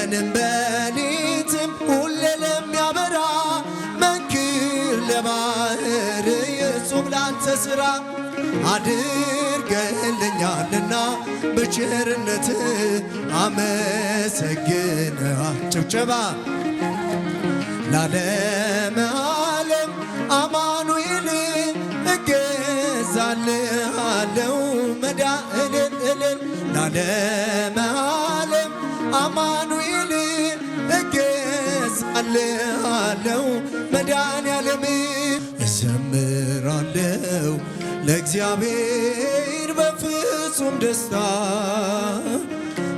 ቀንም በሌትም ሁሌ ለሚያበራ መንክር ለባህር የጹም ላንተ ሥራ አድርገልኛልና በቸርነት አመሰግንሃ ጭብጨባ ለዓለመ ዓለም አማኑኤል እገዛልሃለው መድኃኒት ለዓለመ ዓለም አማኑኤል እገዛልሃለው መድኃኒዓለም እዘምራለው ለእግዚአብሔር በፍጹም ደስታ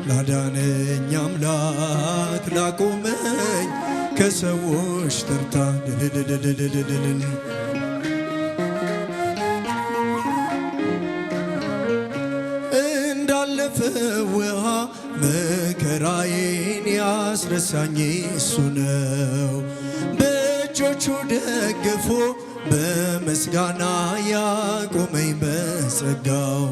ላዳነኝ አምላክ ላቆመኝ ከሰዎች ተርታ እንዳለፈ ውሃ መከራዬን ያስረሳኝ እሱ ነው። በእጆቹ ደግፎ በምስጋና ያቆመኝ በጸጋው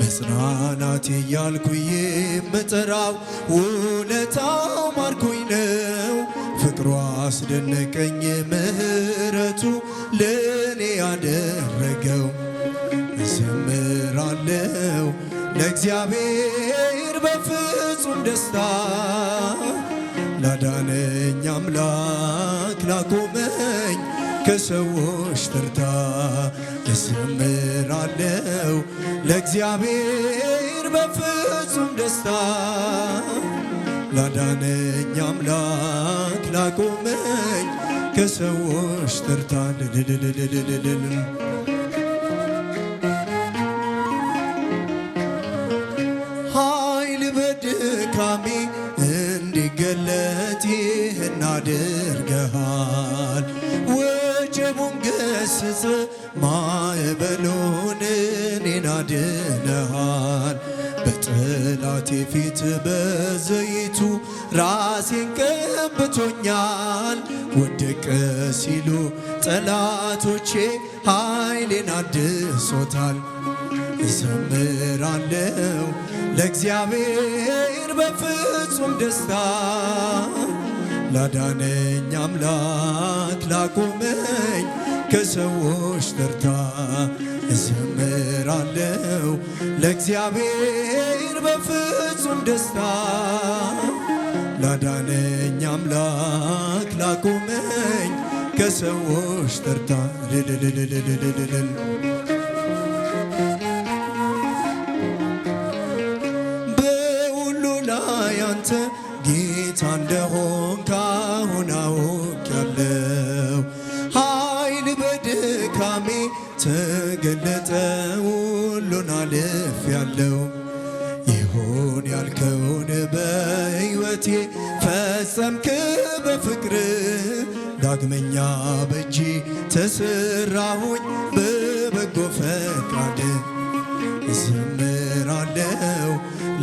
መጽናናት እያልኩ የምጠራው ውለታው ማርኮኝ ነው። ፍቅሩ አስደነቀኝ ምሕረቱ ለእኔ ያደረገው እዘምራለው ለእግዚአብሔር በፍጹም ደስታ ላዳነኝ አምላክ ላቆመኝ ከሰዎች ተርታ እዘምራለው ለእግዚአብሔር በፍጹም ደስታ ላዳነኝ አምላክ ላቆመኝ ከሰዎች ተርታ ኃይል በድካሜ እንዲገለጥ ይህን አድርገሃል። ወጀቡን ገስጽ ማዕበሉን እኔን አድነሃል። በጠላቴ ፊት በዘይቱ ራሴን ቀብቶኛል። ወደቀ ሲሉ ጠላቶቼ ኃይሌን አድሶታል። እዘምራለው ለእግዚአብሔር በፍጹም ደስታ ላዳነኝ አምላክ ላቆመኝ ከሰዎች ተርታ እዘምራለው ለእግዚአብሔር በፍጹም ደስታ ላዳነኝ አምላክ ላቆመኝ ከሰዎች ተርታ በሁሉ ላይ አንተ ጌታ እንደሆንክ አሁን አውቄያለሁ። ኃይል በድካሜ ተገለጠ ሁሉን አልፌያለሁ። ይሁን ያልከውን በሕይወቴ ፈጸምክ በፍቅር ዳግመኛ በእጅ ተሰራሁኝ በበጎ ፈቃድ እዘምራለው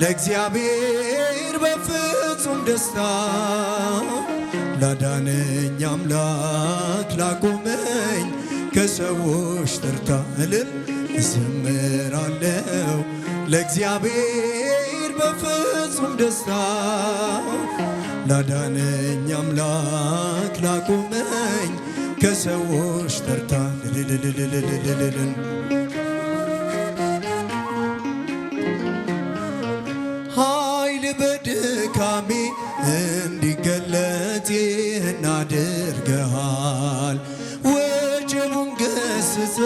ለእግዚአብሔር በፍጹም ደስታ ላዳነኝ አምላክ ላቆመኝ ከሰዎች ተርታ እልል እዘምራለው ለእግዚአብሔር በፍጹም ደስታ ላዳነኝ አምላክ ላቆመኝ ከሰዎች ተርታ ኃይል በድካሜ እንዲገለጥ ይህን አድርገሃል። ወጀቡን ገስጽ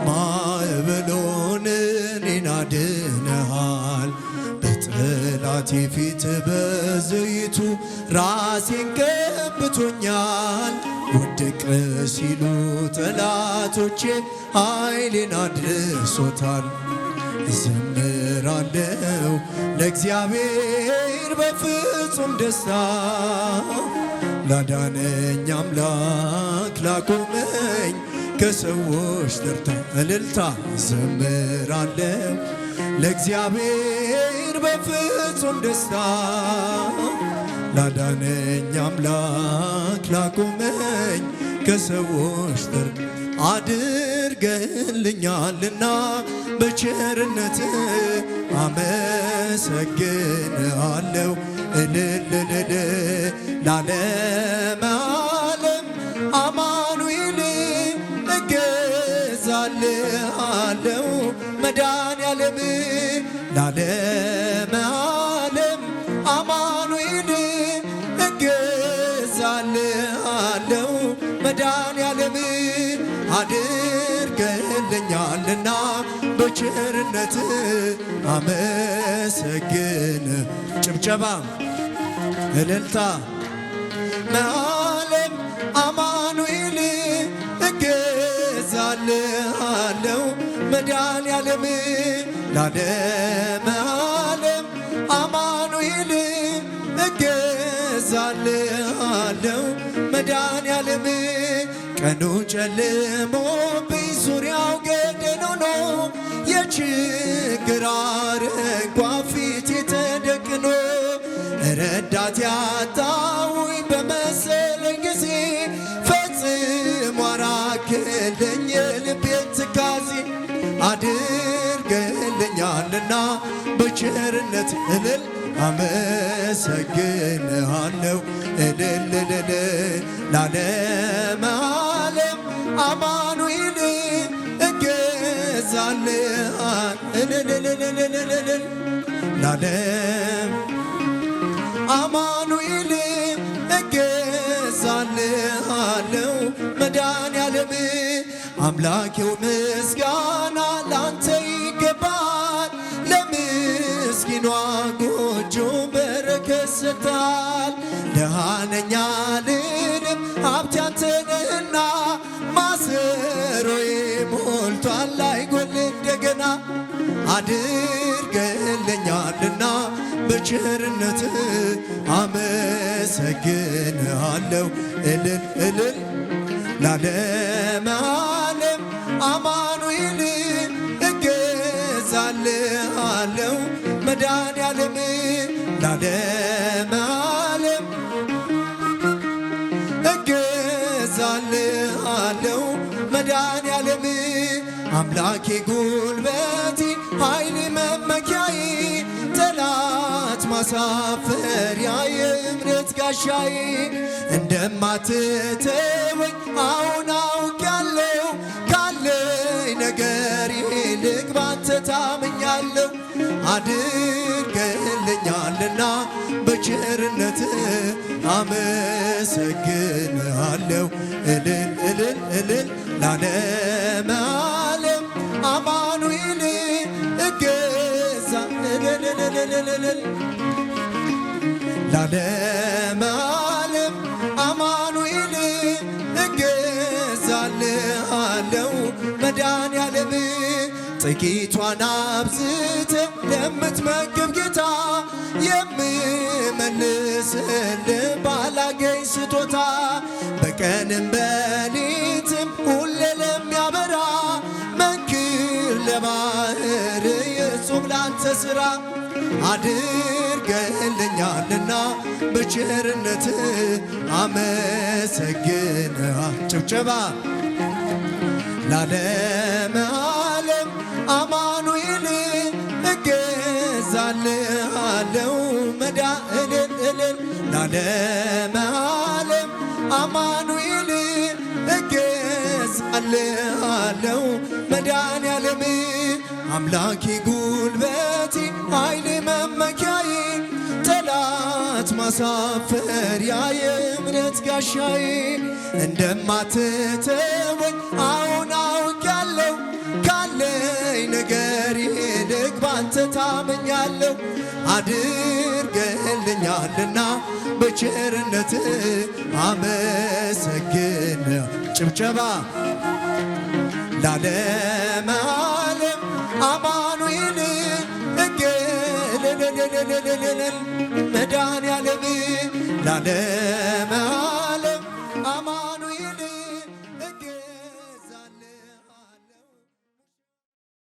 ማዕበሉን እኔን አድነሃል። በጠላቴ ፊት በዘይቱ ራሴን ቀብቶኛል። ወደቀ ሲሉ ጠላቶቼ ኃይሌን አድርሶታል። እዘምራለው ለእግዚአብሔር በፍጹም ደስታ ላዳነኝ አምላክ ላቆመኝ ከሰዎች ተርታ እልልታ እዘምራለው ለእግዚአብሔር በፍጹም ደስታ ላዳነኝ አምላክ ላቆመኝ ከሰዎች ተርታ አድርገልኛልና በቸርነት አመሰግንሃለሁ። እልልልል ለዓለመ ዓለም አማኑኤል እገዛልሃለሁ። መድኃኔዓለም ለዓለመ ዓለም አማኑኤል እገዛልሃለሁ። መድኃኔዓለም አድርገልኛልና በቸርነት አመሰግን። ጭብጨባ እልልታ ለዓለም አማኑኤል እገዛልሃለሁ። መድኃኔዓለም ለዓለመ ዓለም አማኑኤል እገዛልሃለሁ። መድኃኔዓለም ቀኑ ጨልሞብኝ ዙሪያው ገደል ሆኖ የችግር አረንቋ ፊቴ ተደቅኖ ረዳት ያጣሁኝ በመሰለኝ ጊዜ ፈጽሞ አራክልኝ የልቤን ትካዜ። አድርገልኛልና በቸርነት እልል አመሰግንሃለሁ። እልልልል ለዓለመ ዓለም አማኑኤል እገዛልሃል። እልልልልልልል ለዓለም አማኑኤል እገዛልሃለሁ። መድኃኔዓለም አምላኬው ምስጋና ላንተ ይገባል። ለምስኪኗ ጎጆ በረከት ሰጥተሃል። ደሃ ነኝ አልልም ሀብት ያንተ ነህና ማሰሮዬ ሞልቷል አይጎል እንደገና። አድርገልኛልና በቸርነት አመሰግንሃለሁ። እልል እልል ለዓለመ ዓለም አማኑኤል እገዛልሃለሁ። መድኃኔዓለም ለዓለመ ዓለም እገዛልሃለሁ። መድኃኔዓለም አምላኬ ጉልበቴ ኃይሌ መመኪያዬ ጠላት ማሳፈሪያ የእምነት ጋሻዬ እንደማትተወኝ አሁን አውቄያለሁ። ካለኝ ነገር ይልቅ ባንተ ታምኛለሁ። አድርገልኛልና በቸርነት አመሰግንሃለሁ። እልል እልል እልል ለዓለመ ዓለም አማኑኤል እገዛ እልልልልልልል ለዓለመ ዓለም አማኑኤል እገዛልሃለሁ። መድኃኔዓለም ጥቂቷን አብዝተ ለምትመግብ ጌታ የምመልስልህ ባላገኝ ስጦታ በቀንም በሌትም ሁሌ ለሚያበራ መንክር ለባህር የጹም ላንተ ሥራ። አድርገልኛልና በቸርነት አመሰግንሃ። ጭብጨባ ለዓለመ ዓለም አማኑኤል እገዛልሃለሁ። መድኃኔዓለም ለዓለመ ዓለም አማኑኤል እገዛልሃለሁ። መድኃኔዓለም አምላኬ ጉልበቴ ኃይሌ መመኪያዬ ጠላት ማሳፈሪያ የእምነት ጋሻዬ እንደማትተወኝ አሁን አውቄያለሁ። ካለኝ ነገር ይልቅ ባንተ ታምኛለሁ። አድርገልኛልና በቸርነት አመሰግን። ጭብጨባ ለዓለመ ዓለም አማኑኤል እገዛልሃለሁ። መድኃኔዓለም ለዓለመ